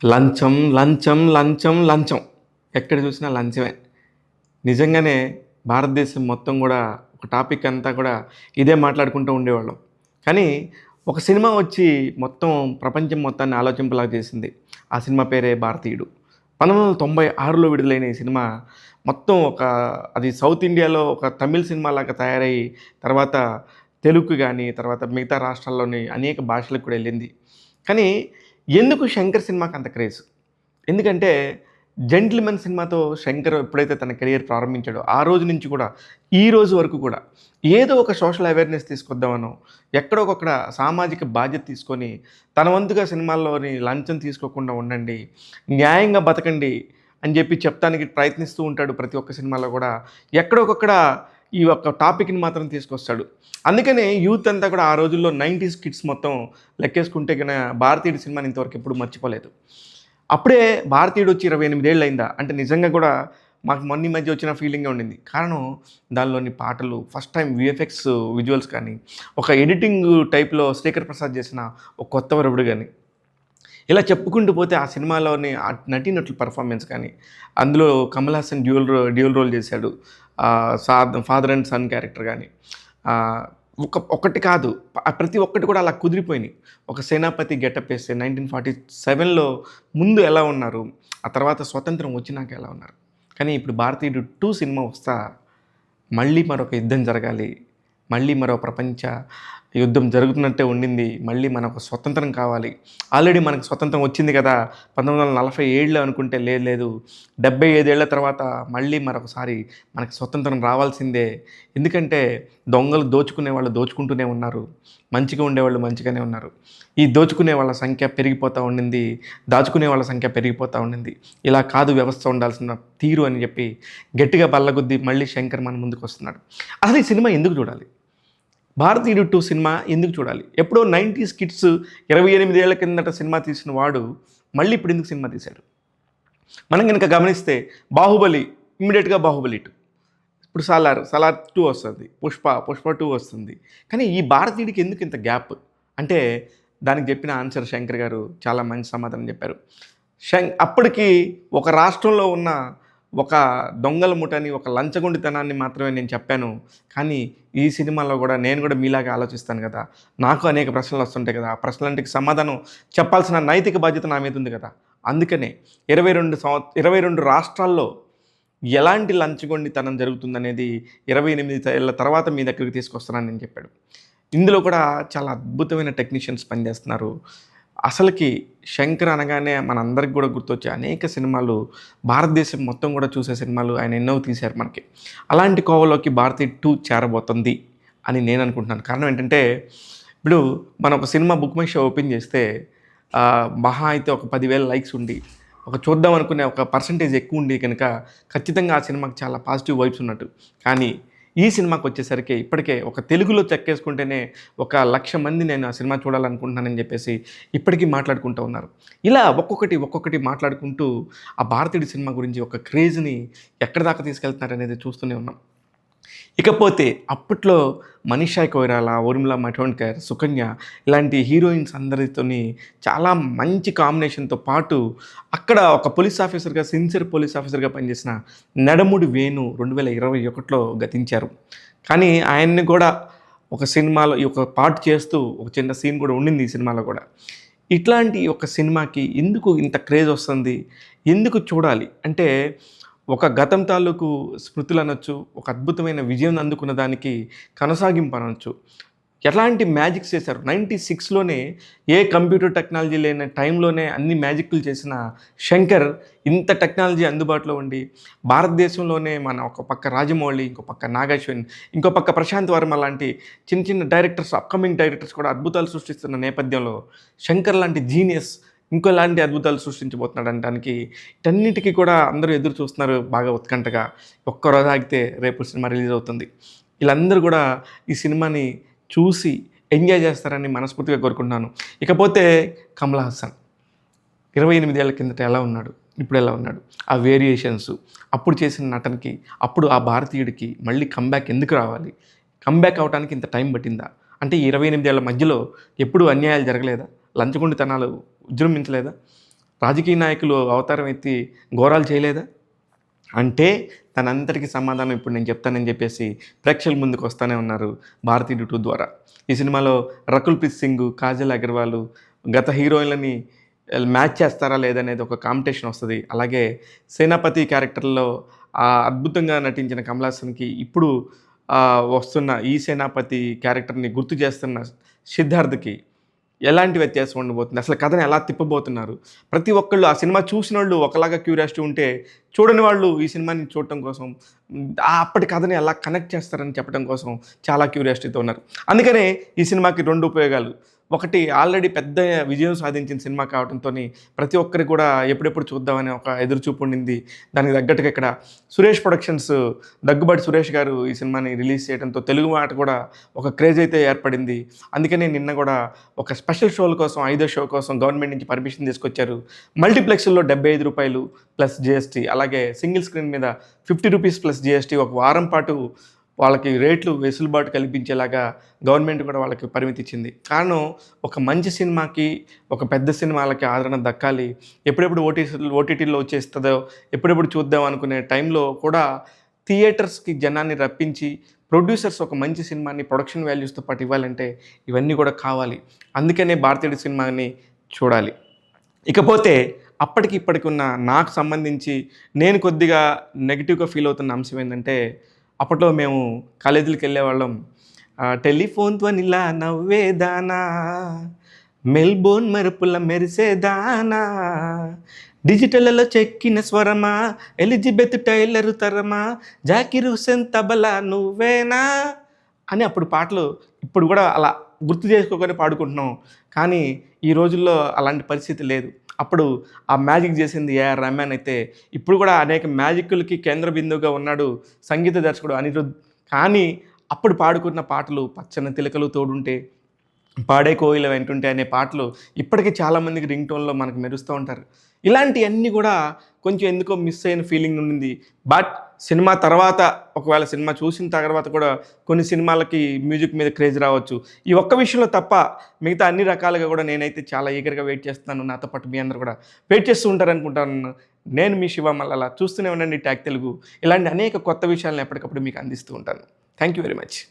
లంచం, లంచం, లంచం, లంచం. ఎక్కడ చూసినా లంచమే. నిజంగానే భారతదేశం మొత్తం గూడా ఒక టాపిక్ అంతా కూడా ఇదే మాట్లాడుకుంటూ ఉండేవాళ్ళం. కానీ ఒక సినిమా వచ్చి మొత్తం ప్రపంచం మొత్తాన్ని ఆలోచింపేలాగా చేసింది. ఆ సినిమా పేరే 'భారతీయుడు'. 1996లో విడుదలైన ఈ సినిమా మొత్తం అది సౌత్ ఇండియాలో ఒక తమిళ్ సినిమాలాగా తయారయ్యి, తర్వాత తెలుగుకి గానీ, తర్వాత మిగతా రాష్ట్రాల్లోని అనేక భాషలకు కూడా ఎళ్ళింది. కానీ ఎందుకు 'శంకర్' సినిమాకి అంత క్రేజ్? ఎందుకంటే 'జెంటిల్‌మెన్' సినిమాతో శంకర్ ఎప్పుడైతే తన కెరియర్ ప్రారంభించాడో, ఆ రోజు నుంచి కూడా ఈ రోజు వరకు కూడా ఏదో ఒక సోషల్ అవేర్‌నెస్ తీసుకొద్దామనో, ఎక్కడో ఒకక్కడ సామాజిక బాధ్యత తీసుకొని, తన వంతుగా సినిమాల్లోని లంచం తీసుకోకుండా ఉండండి, న్యాయంగా బతకండి అని చెప్పి చెప్తానికి ప్రయత్నిస్తూ ఉంటాడు ప్రతి ఒక్క సినిమాలో కూడా. ఎక్కడో ఒకక్కడ ఈ ఒక్క టాపిక్‌ని మాత్రం తీసుకొస్తాడు. అందుకనే యూత్ అంతా కూడా ఆ రోజుల్లో 90స్ కిడ్స్ మొత్తం లెక్కేసుకుంటే 'భారతీయుడు' సినిమాని ఇంతవరకు ఎప్పుడు మర్చిపోలేదు. అప్పుడే 'భారతీయుడు' వచ్చి 28 ఏళ్ళు అయిందా? అంటే నిజంగా కూడా మాకు మొన్న ఈ మధ్య వచ్చిన ఫీలింగే ఉండింది. కారణం దానిలోని పాటలు, ఫస్ట్ టైమ్ వీఎఫ్ఎక్స్ విజువల్స్ కానీ, ఒక ఎడిటింగ్ టైప్‌లో శ్రీకర్ ప్రసాద్ చేసిన ఒక కొత్త వరవడు గాని, ఇలా చెప్పుకుంటూ పోతే ఆ సినిమాలోని ఆ నటీనటుల పెర్ఫార్మెన్స్ కానీ, అందులో కమల్ హాసన్ డ్యూయల్ రోల్ చేశాడు. ఫాదర్ అండ్ సన్ క్యారెక్టర్ గానీ, ఒకటి కాదు, ప్రతి ఒక్కటి కూడా అలా కుదిరిపోయినాయి. ఒక సేనాపతి గెటప్ ఏస్తే 1947లో ముందు ఎలా ఉన్నారు, ఆ తర్వాత స్వతంత్రం వచ్చినాక ఎలా ఉన్నారు. కానీ ఇప్పుడు 'భారతీయుడు 2' సినిమా వస్తా మళ్ళీ మరొక యుద్ధం జరగాలి, మళ్ళీ మరో ప్రపంచ యుద్ధం జరుగుతున్నట్టే ఉండింది, మళ్ళీ మనకు స్వతంత్రం కావాలి. ఆల్రెడీ మనకు స్వతంత్రం వచ్చింది కదా 1947లో అనుకుంటే, లేదు లేదు 75 ఏళ్ల తర్వాత మళ్ళీ మరొకసారి మనకు స్వతంత్రం రావాల్సిందే. ఎందుకంటే దొంగలు దోచుకునే వాళ్ళు దోచుకుంటూనే ఉన్నారు, మంచిగా ఉండేవాళ్ళు మంచిగానే ఉన్నారు. ఈ దోచుకునే వాళ్ళ సంఖ్య పెరిగిపోతూ ఉండింది, దాచుకునే వాళ్ళ సంఖ్య పెరిగిపోతూ ఉండింది. ఇలా కాదు వ్యవస్థ ఉండాల్సిన తీరు అని చెప్పి గట్టిగా బల్లగుద్ది మళ్ళీ శంకర్ మన ముందుకు వస్తున్నాడు. అసలు ఈ సినిమా ఎందుకు చూడాలి? 'భారతీయుడు 2' సినిమా ఎందుకు చూడాలి? ఎప్పుడో 90స్ కిడ్స్ 28 ఏళ్ల కిందట సినిమా తీసిన వాడు మళ్ళీ ఇప్పుడు ఎందుకు సినిమా తీశాడు? మనం గనక గమనిస్తే 'బాహుబలి' ఇమ్మీడియేట్‌గా 'బాహుబలి 2', ఇప్పుడు 'సలార్ 2' వస్తుంది, 'పుష్ప 2' వస్తుంది. కానీ ఈ 'భారతీయుడికి' ఎందుకు ఇంత గ్యాప్? అంటే దానికి చెప్పిన ఆన్సర్ శంకర్ గారు చాలా మంచి సమాధానం చెప్పారు. అప్పటికి ఒక రాష్ట్రంలో ఉన్న ఒక దొంగల ముఠాని, ఒక లంచగొండితనాన్ని మాత్రమే నేను చెప్పాను. కానీ ఈ సినిమాలో గూడా నేను గూడా మీలాగే ఆలోచిస్తాను గదా! నాకు అనేక ప్రశ్నలు వస్తుంటాయి గదా! ఆ ప్రశ్నలన్నిటికి సమాధానం చెప్పాల్సిన నైతిక బాధ్యత నా మీద ఉంది గదా! అందుకనే 22 రాష్ట్రాల్లో ఎలాంటి లంచగొండితనం జరుగుతుందనేది 28 ఏళ్ల తర్వాత మీ దగ్గరికి తీసుకొస్తున్నానని చెప్పాడు. ఇందులో కూడా చాలా అద్భుతమైన టెక్నీషియన్స్ పనిచేస్తున్నారు. అసలకి శంకర్ అనగానే మనందరికి గూడా గుర్తొచ్చే అనేక సినిమాలు, భారతదేశం మొత్తం గూడా చూసే సినిమాలు ఆయన ఎన్నో తీశారు మనకి. అలాంటి కోవలోకి 'భారతీయుడు 2' చేరబోతుంది అని నేను అనుకుంటున్నాను. కారణం ఏంటంటే, ఇప్పుడు మనం ఒక cinema book my show open చేస్తే మహా అయితే ఒక 10,000 లైక్స్ ఉండి, చూద్దాం అనుకునే ఒక పర్సెంటేజ్ ఎక్కువ ఉండి కనుక ఖచ్చితంగా ఆ సినిమాకి చాలా పాజిటివ్ వైబ్స్ ఉన్నట్టు. కానీ ఈ సినిమాకొచ్చేసరికి ఇప్పటికే ఒక తెలుగులో చెక్కేసుకుంటేనే 1,00,000 మంది నేను ఆ సినిమా చూడాలనుకుంటున్నానని చెప్పేసి ఇప్పటికీ మాట్లాడుకుంటూ ఉన్నారు. ఇలా ఒక్కొక్కటి మాట్లాడుకుంటూ ఆ 'భారతీయుడు' సినిమా గురించి ఒక క్రేజ్‌ని ఎక్కడిదాకా తీసుకెళ్తున్నారనేది చూస్తూనే ఉన్నాం. ఇకపోతే అప్పట్లో మనీషా కొయిరాలా, ఊర్మిళ మటోండ్కర్, సుకన్య ఇలాంటి హీరోయిన్స్ అందరితోని చాలా మంచి కాంబినేషన్‌తో పాటు అక్కడ ఒక పోలీస్ ఆఫీసర్‌గా, సిన్సియర్ పోలీస్ ఆఫీసర్‌గా పనిచేసిన నడముడి వేణు 2021లో గతించారు. కానీ ఆయన్ని కూడా ఒక సినిమాలో ఈ ఒక పార్ట్ చేస్తూ ఒక చిన్న సీన్ కూడా ఉండింది ఈ సినిమాలో కూడా. ఇట్లాంటి ఒక సినిమాకి ఎందుకు ఇంత క్రేజ్ వస్తుంది? ఎందుకు చూడాలి? అంటే ఒక గతం తాలూకు స్మృతులనొచ్చు, ఒక అద్భుతమైన విజయం అందుకున్న దానికి కొనసాగింపు అనొచ్చు. ఎలాంటి మ్యాజిక్స్ చేశారు. 96లోనే ఏ కంప్యూటర్ టెక్నాలజీ లేని టైంలోనే అన్ని మ్యాజిక్‌లు చేసిన శంకర్ ఇంత టెక్నాలజీ అందుబాటులో ఉండి, భారతదేశంలోనే మన ఒక పక్క రాజమౌళి, ఇంకో పక్క నాగార్జున, ఇంకో పక్క ప్రశాంత్ వర్మ లాంటి చిన్న చిన్న డైరెక్టర్స్, అప్‌కమింగ్ డైరెక్టర్స్ కూడా అద్భుతాలు సృష్టిస్తున్న నేపథ్యంలో శంకర్ లాంటి జీనియస్ ఇంకోలాంటి అద్భుతాలు సృష్టించబోతున్నాడు అనడానికి వీటన్నిటికి కూడా అందరూ ఎదురు చూస్తున్నారు బాగా ఉత్కంఠగా. ఒక్కరోజు ఆగితే రేపు సినిమా రిలీజ్ అవుతుంది. వీళ్ళందరూ కూడా ఈ సినిమాని చూసి ఎంజాయ్ చేస్తారని మనస్ఫూర్తిగా కోరుకుంటున్నాను. ఇకపోతే కమల్ హాసన్ 28 ఏళ్ల కిందట ఎలా ఉన్నాడు, ఇప్పుడు ఎలా ఉన్నాడు, ఆ వేరియేషన్స్, అప్పుడు చేసిన నటనకి, అప్పుడు ఆ భారతీయుడికి మళ్ళీ కమ్‌బ్యాక్ ఎందుకు రావాలి? కమ్‌బ్యాక్ అవ్వటానికి ఇంత టైం పట్టిందా? అంటే ఈ 28 ఏళ్ల మధ్యలో ఎప్పుడూ అన్యాయాలు జరగలేదా? లంచగొండితనాలు విజృంభించలేదా? రాజకీయ నాయకులు అవతారం ఎత్తి ఘోరాలు చేయలేదా? అంటే తనంతటికి సమాధానం ఇప్పుడు నేను చెప్తానని చెప్పేసి ప్రేక్షకుల ముందుకు వస్తూనే ఉన్నారు భారతీయుడు 2 ద్వారా. ఈ సినిమాలో రకుల్ ప్రీత్ సింగ్, కాజల్ అగర్వాల్ గత హీరోయిన్లని మ్యాచ్ చేస్తారా లేదనేది ఒక కాంపిటీషన్ వస్తది. అలాగే సేనాపతి క్యారెక్టర్‌లో అద్భుతంగా నటించిన కమల్ హాసన్‌కి ఇప్పుడు వస్తున్న ఈ సేనాపతి క్యారెక్టర్‌ని గుర్తు చేస్తున్న సిద్ధార్థ్‌కి ఎలాంటి వ్యత్యాసం ఉండబోతుంది? అసలు కథను ఎలా తిప్పబోతున్నారు? ప్రతి ఒక్కళ్ళు ఆ సినిమా చూసినోళ్ళు ఒకలాగా క్యూరియాసిటీ ఉంటే, చూడని వాళ్ళు ఈ సినిమాని చూడటం కోసం అప్పటి కథని ఎలా కనెక్ట్ చేస్తారని చెప్పడం కోసం చాలా క్యూరియాసిటీతో ఉన్నారు. అందుకనే ఈ సినిమాకి 2 ఉపయోగాలు. ఒకటి ఆల్రెడీ పెద్ద విజయం సాధించిన సినిమా కావడంతోని ప్రతి ఒక్కరికి కూడా ఎప్పుడెప్పుడు చూద్దామని ఒక ఎదురుచూపు ఉండింది. దానికి తగ్గట్టుగా ఇక్కడ సురేష్ ప్రొడక్షన్స్ దగ్గుబాటి సురేష్ గారు ఈ సినిమాని రిలీజ్ చేయడంతో తెలుగు మాట కూడా ఒక క్రేజ్ అయితే ఏర్పడింది. అందుకనే నిన్న కూడా ఒక స్పెషల్ షోల కోసం 5వ షో కోసం గవర్నమెంట్ నుంచి పర్మిషన్ తీసుకొచ్చారు. మల్టీప్లెక్స్‌లో రూ. 75 ప్లస్ జీఎస్టీ, అలాగే సింగిల్ స్క్రీన్ మీద రూ. 50 ప్లస్ జీఎస్టీ ఒక వారం పాటు వాళ్ళకి రేట్లు వెసులుబాటు కల్పించేలాగా గవర్నమెంట్ కూడా వాళ్ళకి పరిమితి ఇచ్చింది. కారణం ఒక మంచి సినిమాకి, ఒక పెద్ద సినిమాలకి ఆదరణ దక్కాలి. ఎప్పుడెప్పుడు ఓటీటీలో వచ్చేస్తుందో, ఎప్పుడెప్పుడు చూద్దాం అనుకునే టైంలో కూడా థియేటర్స్‌కి జనాన్ని రప్పించి, ప్రొడ్యూసర్స్ ఒక మంచి సినిమాని ప్రొడక్షన్ వాల్యూస్‌తో పాటు ఇవ్వాలంటే ఇవన్నీ కూడా కావాలి. అందుకనే భారతీయుడు సినిమాని చూడాలి. ఇకపోతే అప్పటికి ఇప్పటికి ఉన్న నాకు సంబంధించి నేను కొద్దిగా నెగెటివ్‌గా ఫీల్ అవుతున్న అంశం ఏంటంటే, అప్పట్లో మేము కాలేజీలకి వెళ్ళేవాళ్ళం. టెలిఫోన్ ధ్వనిలా నవ్వేదానా, మెల్బోర్న్ మెరుపుల మెరిసేదానా, డిజిటల్లో చెక్కిన స్వరమా, ఎలిజబెత్ టైలర్ తరమా, జాకిర్ హుసేన్ తబలా నువ్వేనా అని అప్పుడు పాటలు ఇప్పుడు కూడా అలా గుర్తు చేసుకోగానే పాడుకుంటున్నాం. కానీ ఈ రోజుల్లో అలాంటి పరిస్థితి లేదు. అప్పుడు ఆ మ్యాజిక్ చేసింది ఏఆర్ రెహమాన్ అయితే, ఇప్పుడు కూడా అనేక మ్యాజిక్కులకి కేంద్ర బిందువుగా ఉన్నాడు సంగీత దర్శకుడు అనిరుద్. కానీ అప్పుడు పాడుకున్న పాటలు పచ్చని తిలకలు తోడుంటే, పాడే కోయిల వెంటుంటే అనే పాటలు ఇప్పటికీ చాలామందికి రింగ్ టోన్‌లో మనకు మెరుస్తూ ఉంటారు. ఇలాంటియన్నీ కూడా కొంచెం ఎందుకో మిస్ అయిన ఫీలింగ్ ఉండింది. బట్ సినిమా తర్వాత ఒకవేళ సినిమా చూసిన తర్వాత కూడా కొన్ని సినిమాలకి మ్యూజిక్ మీద క్రేజ్ రావచ్చు. ఈ ఒక్క విషయంలో తప్ప మిగతా అన్ని రకాలుగా కూడా నేనైతే చాలా ఈగర్‌గా వెయిట్ చేస్తున్నాను. నాతో పాటు మీ అందరూ కూడా వెయిట్ చేస్తూ ఉంటారనుకుంటాను. నేను మీ శివ మల్లల. చూస్తూనే ఉండండి ట్యాగ్ తెలుగు. ఇలాంటి అనేక కొత్త విషయాలను ఎప్పటికప్పుడు మీకు అందిస్తూ ఉంటాను. Thank you very much.